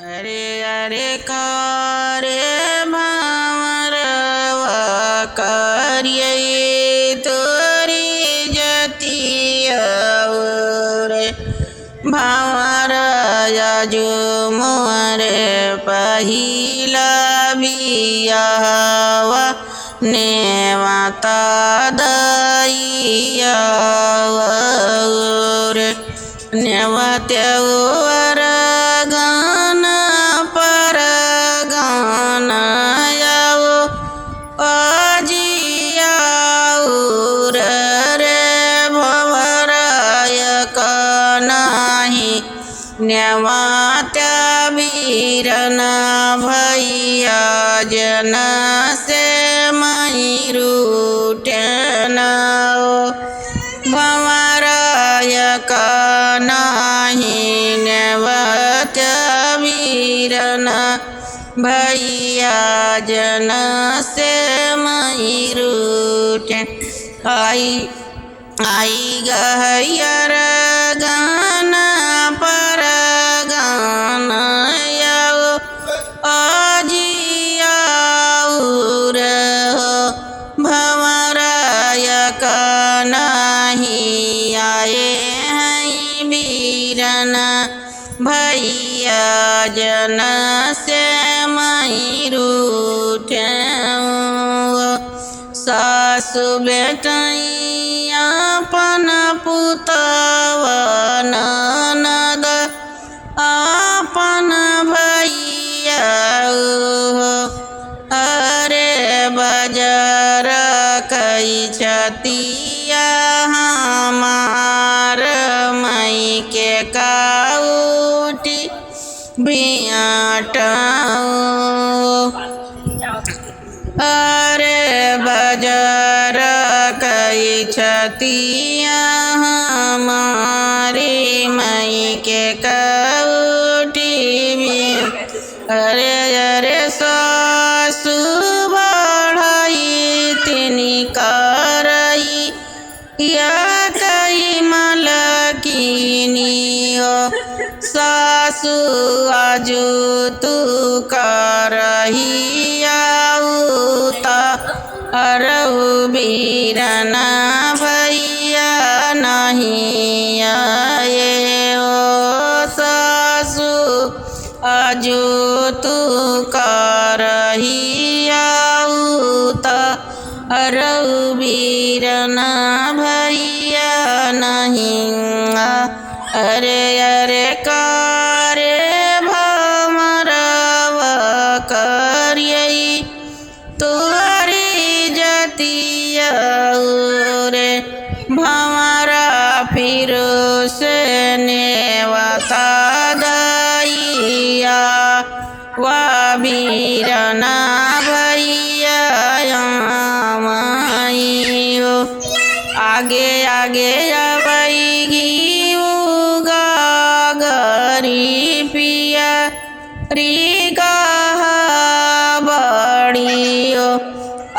अरे अरे करे भामरवा कार्य तोरी जतिया रे भामरया जो मोरे पहिला बियावा ने माता दइया रे नेवत्य गान पर गान याओ अजियाऊ रे भवराय कनाही नेवत्य वीरन भैया जन से मयूटनाओ भवराय कनाही नेवत्य वीरन भैया जन से मयूट आई गहयर गान पर गान याओ अजियाऊ रे भवराय कनाही आए हैं वीरन भैया जन से मयूट सासु बेटैया अपन पुतवा ननद अपन भैया अरे बजर कई छतिया हमार मई के काउटी बियाटाओ अरे बजर कई छतिया हमारी मई के काउटी अरे अरे सासु बढ़ाई तिनी करई या कई मलकिनी हो सासु आजू तू करही अरहु बीरना भैया नहीं आए ओ सासु आजू तू करही अरहु बीरना भैया नहीं अरे अरे करे भमरवा करियई तुहरी जतिया रे भंवरा फिर से नेवता दइया वा बीरना भैया माइयो आगे आगे अबैगी गरी पिया री बड़ियो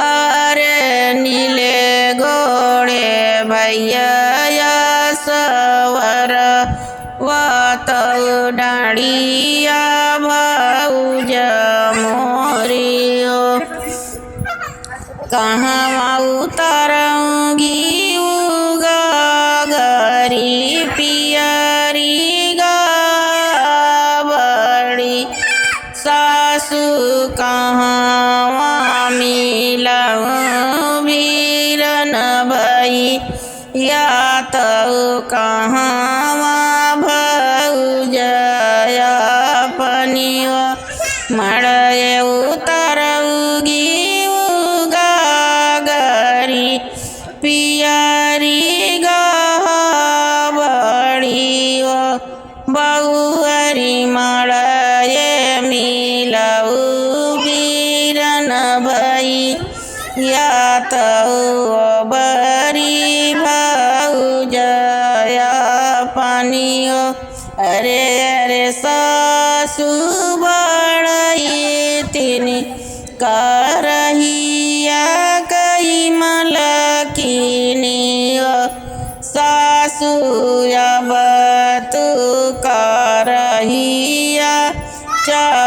अरे नीले घोड़े भैया सवर वात डाड़िया भौज मोरियो कहाँ उतरूँगी गरी पियरी बड़ी सासु कहाँ मिलऊँ वीरन भई या तो कहाँ भौजया पनियो मड़े उतरूँगी गरी पियरी बड़ियो बहुअरी मड़े मिलऊ वीरन भई या तो बरी भौजया पनियो अरे अरे सासु बड़ई तिनी करहिया कई मलकिनी सासु अब तू करहिया चा